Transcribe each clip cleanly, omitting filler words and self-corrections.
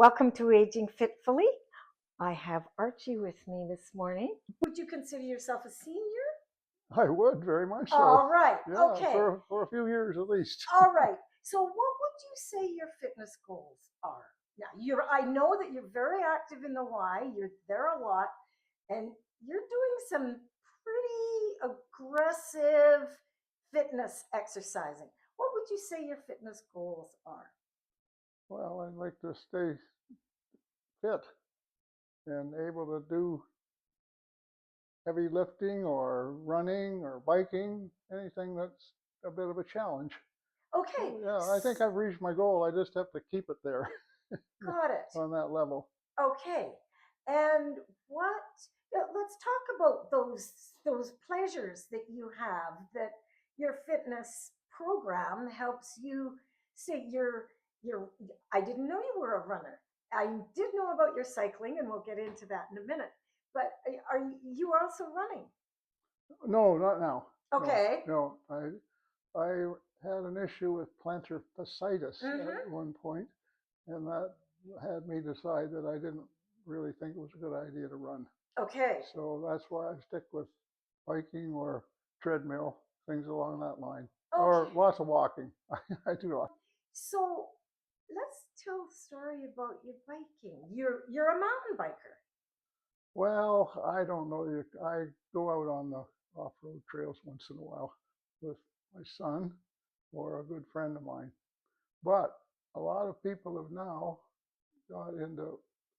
Welcome to Aging Fitfully. I have Archie with me this morning. Would you consider yourself a senior? I would very much so. All right. Yeah, Okay. for a few years at least. All right. So, what would you say your fitness goals are? Now, I know that you're very active in the Y. You're there a lot, and you're doing some pretty aggressive fitness exercising. What would you say your fitness goals are? Well, I'd like to stay fit and able to do heavy lifting or running or biking, anything that's a bit of a challenge. Okay. Yeah, I think I've reached my goal. I just have to keep it there. Got it. On that level. Okay. And let's talk about those pleasures that you have, that your fitness program helps you say you're I didn't know you were a runner. I did know about your cycling, and we'll get into that in a minute. But are you also running? No, not now. Okay. No, I had an issue with plantar fasciitis at one point, and that had me decide that I didn't really think it was a good idea to run. Okay. So that's why I stick with biking or treadmill, things along that line, Okay. or lots of walking. I do a lot. So let's tell a story about your biking. You're a mountain biker. Well, I don't know. I go out on the off-road trails once in a while with my son or a good friend of mine. But a lot of people have now got into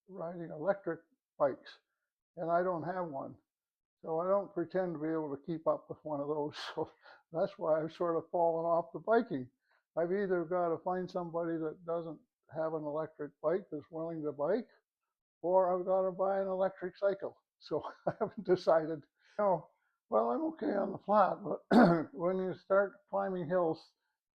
riding electric bikes, and I don't have one. So I don't pretend to be able to keep up with one of those. So that's why I've sort of fallen off the biking. I've either got to find somebody that doesn't have an electric bike that's willing to bike, or I've got to buy an electric cycle. So I haven't decided. No, well, I'm okay on the flat, but when you start climbing hills,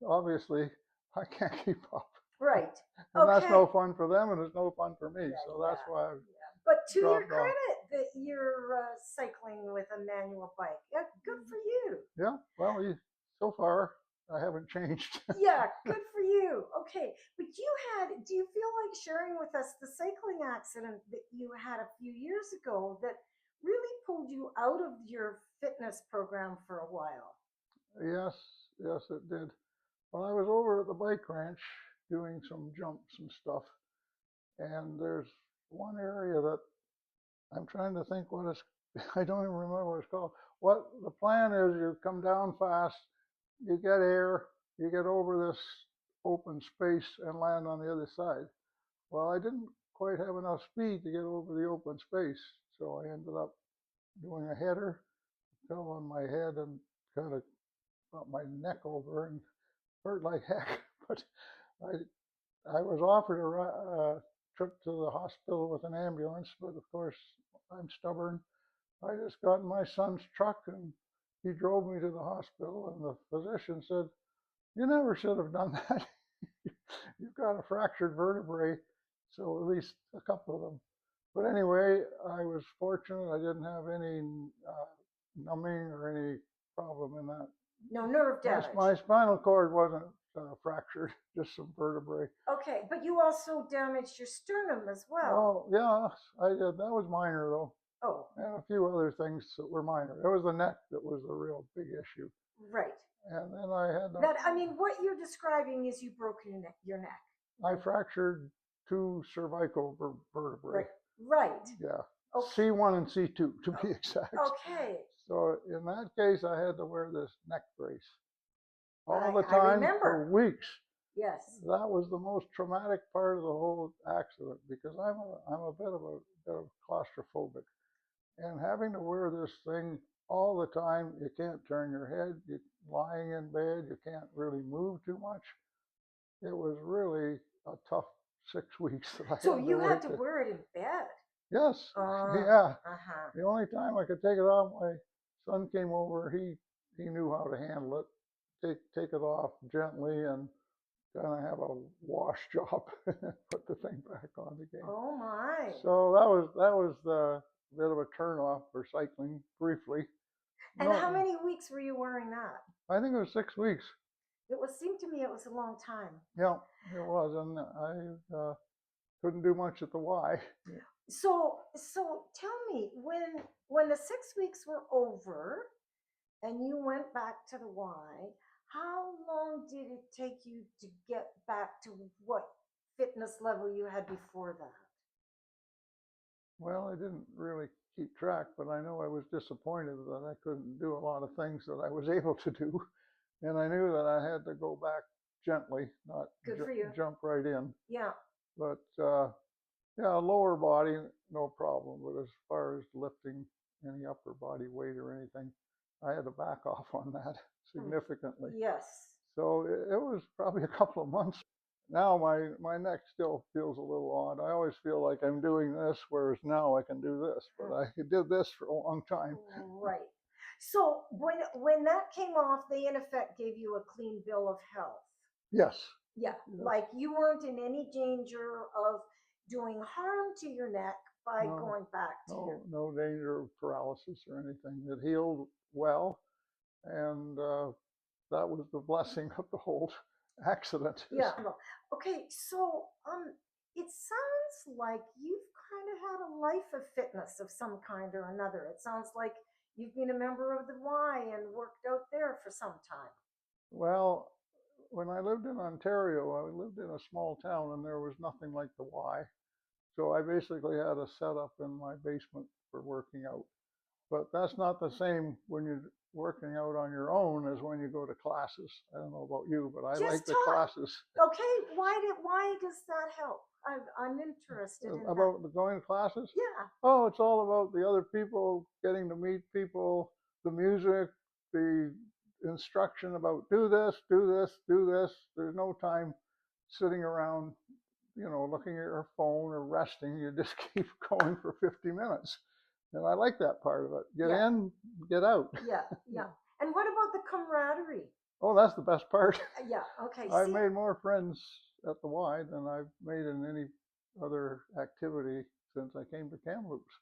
obviously I can't keep up. Right. And okay. That's no fun for them, and it's no fun for me. Yeah, so that's why I've But to your dropped off. credit, that you're cycling with a manual bike. Yeah, good for you. Yeah, well, so far I haven't changed. Yeah, good for you. Okay, but do you feel like sharing with us the cycling accident that you had a few years ago that really pulled you out of your fitness program for a while? Yes, it did. Well, I was over at the bike ranch doing some jumps and stuff, and there's one area that I'm trying to think what it's, I don't even remember what it's called. What the plan is, you come down fast, you get air, you get over this open space and land on the other side. Well, I didn't quite have enough speed to get over the open space, so I ended up doing a header, fell on my head and kind of got my neck over and hurt like heck. But I was offered a trip to the hospital with an ambulance, but of course I'm stubborn. I just got in my son's truck and he drove me to the hospital, and the physician said, "You never should have done that. You've got a fractured vertebrae," so at least a couple of them. But anyway, I was fortunate. I didn't have any numbing or any problem in that. No nerve damage. My spinal cord wasn't fractured, just some vertebrae. Okay, but you also damaged your sternum as well. Oh, yeah, I did. That was minor, though. Oh. And a few other things that were minor. It was the neck that was the real big issue. Right. And then I had what you're describing is you broke your neck. I fractured two cervical vertebrae. Right. Yeah. Okay. C1 and C2 to be exact. Okay. So in that case, I had to wear this neck brace all the I time remember. for weeks. Yes. That was the most traumatic part of the whole accident, because I'm a bit of claustrophobic, and having to wear this thing all the time. You can't turn your head. You're lying in bed. You can't really move too much. It was really a tough 6 weeks that I So you had to wear it in bed? Yes. Yeah. The only time I could take it off, my son came over. He knew how to handle it. Take it off gently and kind of have a wash job and put the thing back on again. Oh my! So that was the bit of a turn off for cycling briefly. And how many weeks were you wearing that? I think it was 6 weeks. It seemed to me it was a long time. Yeah, it was, and I couldn't do much at the Y. So tell me, when the 6 weeks were over and you went back to the Y, how long did it take you to get back to what fitness level you had before that? Well, I didn't really keep track, but I know I was disappointed that I couldn't do a lot of things that I was able to do. And I knew that I had to go back gently, not Good for you. jump right in. Yeah. But yeah, lower body, no problem. But as far as lifting any upper body weight or anything, I had to back off on that significantly. Yes. So it was probably a couple of months. Now my neck still feels a little odd. I always feel like I'm doing this, whereas now I can do this. But I did this for a long time. Right. So when that came off, they in effect gave you a clean bill of health. Yes. Yeah. Yes. Like you weren't in any danger of doing harm to your neck by No, going back to your. no danger of paralysis or anything. It healed well, and that was the blessing of the whole accident. Yeah. Okay. So it sounds like you've kind of had a life of fitness of some kind or another. It sounds like you've been a member of the Y and worked out there for some time. Well, when I lived in Ontario, I lived in a small town, and there was nothing like the Y. So I basically had a setup in my basement for working out. But that's not the same when you're working out on your own as when you go to classes. I don't know about you, but I like the classes. Okay, why does that help? I'm interested in about going to classes. Yeah. Oh, it's all about the other people, getting to meet people, the music, the instruction about do this, do this, do this. There's no time sitting around, looking at your phone or resting. You just keep going for 50 minutes. And I like that part of it. Get in, get out. Yeah, yeah. And what about the camaraderie? Oh, that's the best part. Yeah, okay. I've made more friends at the Y than I've made in any other activity since I came to Kamloops.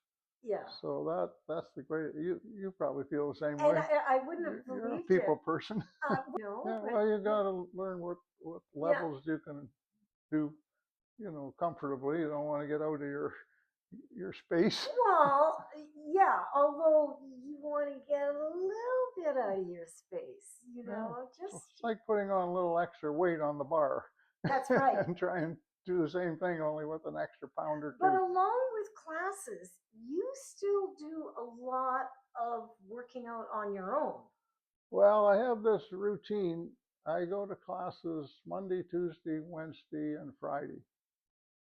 Yeah. So that's the great. You probably feel the same and way. I wouldn't have believed You're a people person. No, yeah, well, you got to learn what levels you can do, comfortably. You don't want to get out of your space. Well, yeah, although you want to get a little bit out of your space, just. It's like putting on a little extra weight on the bar. That's right. And try and do the same thing, only with an extra pound or two. But along with classes, you still do a lot of working out on your own. Well, I have this routine. I go to classes Monday, Tuesday, Wednesday, and Friday.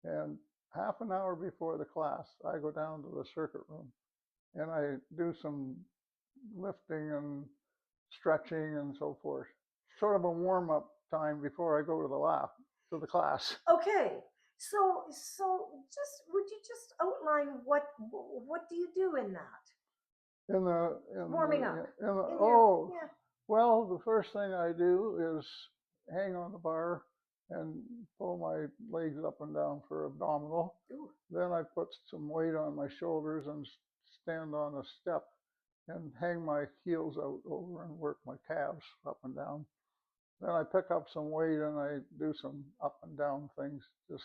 And half an hour before the class, I go down to the circuit room and I do some lifting and stretching and so forth. Sort of a warm-up time before I go to the class. Okay. So would you just outline what do you do in that? In the warming up. Well, the first thing I do is hang on the bar and pull my legs up and down for abdominal. Ooh. Then I put some weight on my shoulders and stand on a step and hang my heels out over and work my calves up and down. Then I pick up some weight and I do some up and down things, just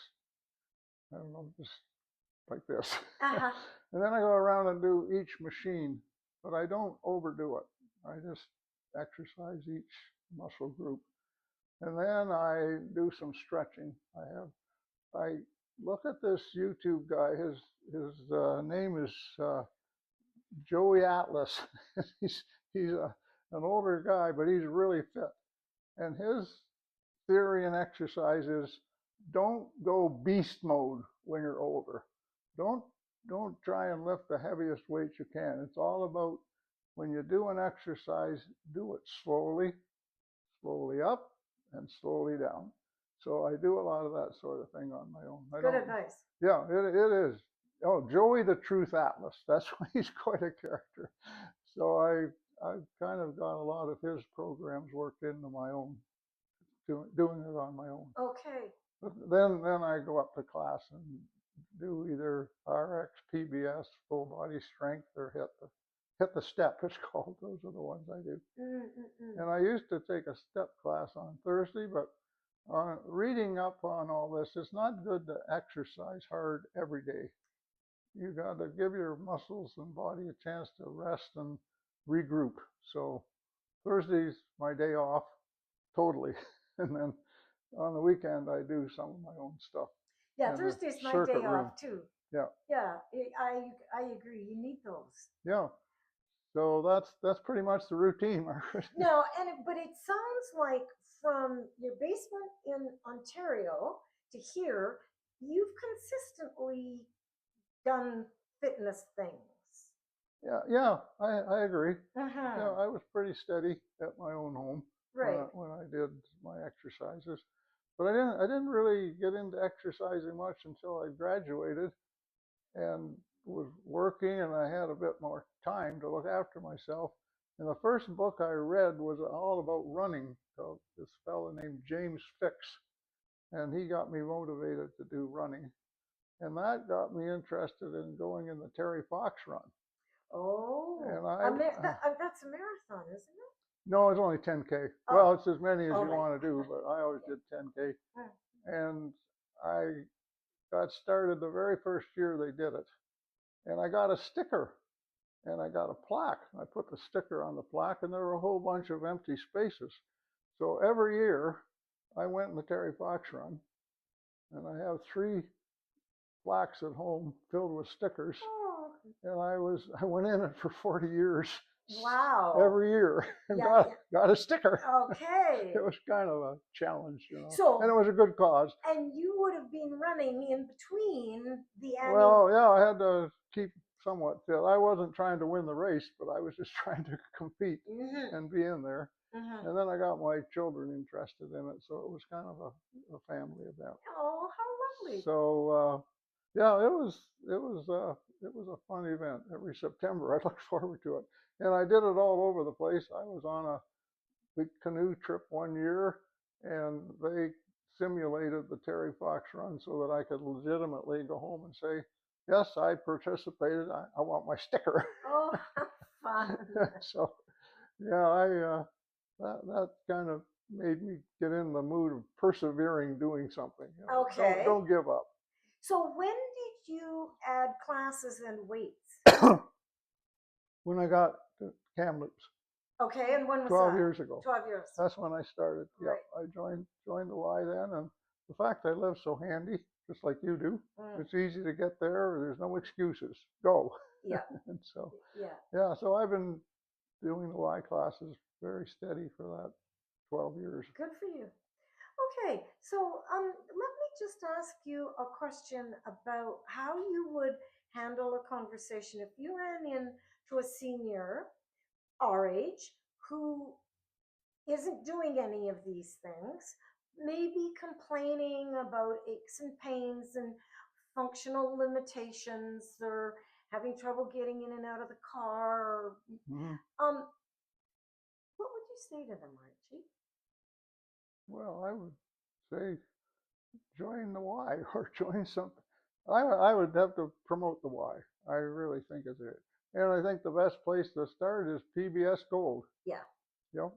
like this. Uh-huh. And then I go around and do each machine, but I don't overdo it. I just exercise each muscle group. And then I do some stretching. I look at this YouTube guy. His name is Joey Atlas. he's an older guy, but he's really fit. And his theory and exercise is don't go beast mode when you're older. Don't try and lift the heaviest weight you can. It's all about when you do an exercise, do it slowly up and slowly down. So I do a lot of that sort of thing on my own. Good advice. Yeah, it is. Oh, Joey the Truth Atlas. That's why he's quite a character. So I've kind of got a lot of his programs worked into my own, doing it on my own. Okay. But then I go up to class and do either RX, PBS, full body strength, or hit the step, it's called. Those are the ones I do. And I used to take a step class on Thursday, but reading up on all this, it's not good to exercise hard every day. You got to give your muscles and body a chance to rest and regroup. So Thursday's my day off totally, and then on the weekend I do some of my own stuff Yeah, in the Thursday's my circuit day room. off too. Yeah, Yeah, I agree. You need those. yeah. So that's pretty much the routine, Margaret. No, but it sounds like from your basement in Ontario to here, you've consistently done fitness things. Yeah, I agree. Yeah, Uh-huh. I was pretty steady at my own home Right. when I did my exercises, but I didn't really get into exercising much until I graduated and was working, and I had a bit more time to look after myself. And the first book I read was all about running. So this fellow named James Fix, and he got me motivated to do running, and that got me interested in going in the Terry Fox run. Oh, And I that's a marathon, isn't it? no, it's only 10K. Oh, Well, it's as many as all you right. want to do, but I always did 10K. Hmm. And I got started the very first year they did it, and I got a sticker and I got a plaque. I put the sticker on the plaque, and there were a whole bunch of empty spaces. So every year I went in the Terry Fox run, and I have 3 plaques at home filled with stickers. Oh, And I went in it for 40 years. wow. Every year and Yeah, got a sticker. Okay. It was kind of a challenge, and So, it was a good cause. and you would have been running in between the annual. Well, yeah, I had to keep somewhat fit. I wasn't trying to win the race, but I was just trying to compete Mm-hmm. and be in there. Mm-hmm. And then I got my children interested in it, so it was kind of a family event. Oh, how lovely. So yeah, it was a fun event every September. I look forward to it, and I did it all over the place. I was on a big canoe trip one year, and they simulated the Terry Fox run so that I could legitimately go home and say, yes, I participated. I want my sticker. Oh, fun. So yeah, that kind of made me get in the mood of persevering doing something. Okay. Don't give up. So when did you add classes and weights? When I got to Kamloops Okay, and when was 12 that? years ago. 12 years. That's when I started. Right. Yeah, I joined the Y then, and the fact I live so handy, just like you do, it's easy to get there. There's no excuses. Go. Yeah. And so Yeah. so I've been doing the Y classes very steady for that 12 years. Good for you. Okay, so let me just ask you a question about how you would handle a conversation if you ran into a senior our age who isn't doing any of these things, maybe complaining about aches and pains and functional limitations or having trouble getting in and out of the car. Or, Mm-hmm. what would you say to them, Archie? Well, I would say join the Y or join something. I would have to promote the Y. I really think it's it. And I think the best place to start is PBS Gold. Yeah. You know,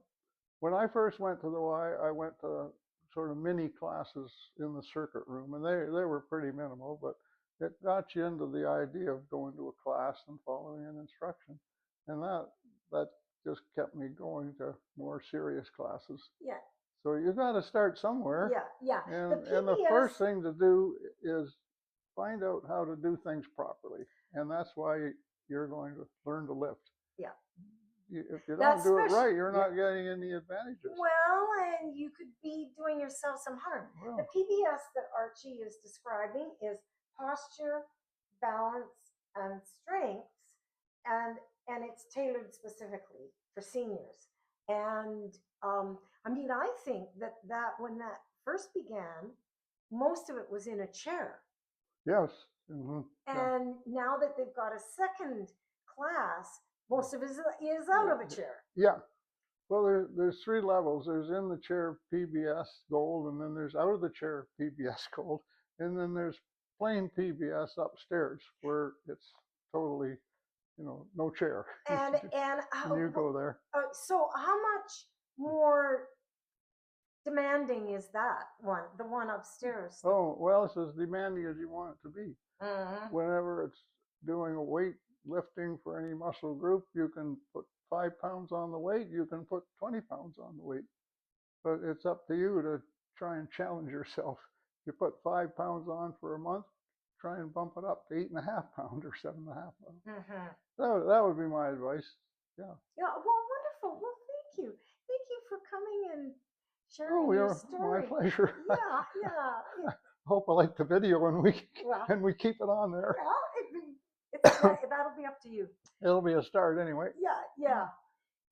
when I first went to the Y, I went to sort of mini classes in the circuit room, and they were pretty minimal, but it got you into the idea of going to a class and following an instruction, and that just kept me going to more serious classes. Yeah. So you got to start somewhere. Yeah. And the first thing to do is find out how to do things properly, and that's why you're going to learn to lift. Yeah. If you don't do it right, you're not getting any advantages. Well, and you could be doing yourself some harm. Well, the PBS that Archie is describing is posture, balance, and strength, and it's tailored specifically for seniors. And I mean, I think that when that first began, most of it was in a chair. Yes. Mm-hmm. And now that they've got a second class, most of it is out of a chair. Yeah. Well, there's 3 levels. There's in the chair PBS Gold, and then there's out of the chair PBS Gold, and then there's plain PBS upstairs where it's totally, no chair. And you go there. So how much more demanding is that one, the one upstairs? Oh, well, it's as demanding as you want it to be. Mm-hmm. Whenever it's doing a weight lifting for any muscle group, you can put 5 pounds on the weight, you can put 20 pounds on the weight. But it's up to you to try and challenge yourself. You put 5 pounds on for a month, try and bump it up to 8.5 pounds or 7.5 pounds. Mm-hmm. That would be my advice. Yeah. Yeah, well, wonderful. Well, thank you. Thank you for coming and sharing Oh, your yeah, my story. pleasure. Yeah, yeah. Hope I like the video and Well, we keep it on there. well, that'll be up to you. It'll be a start anyway. Yeah, yeah.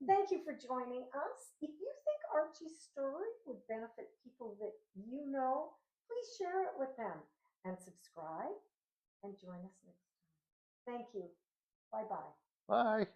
Thank you for joining us. If you think Archie's story would benefit people that you know, please share it with them and subscribe and join us next time. Thank you. Bye bye. Bye.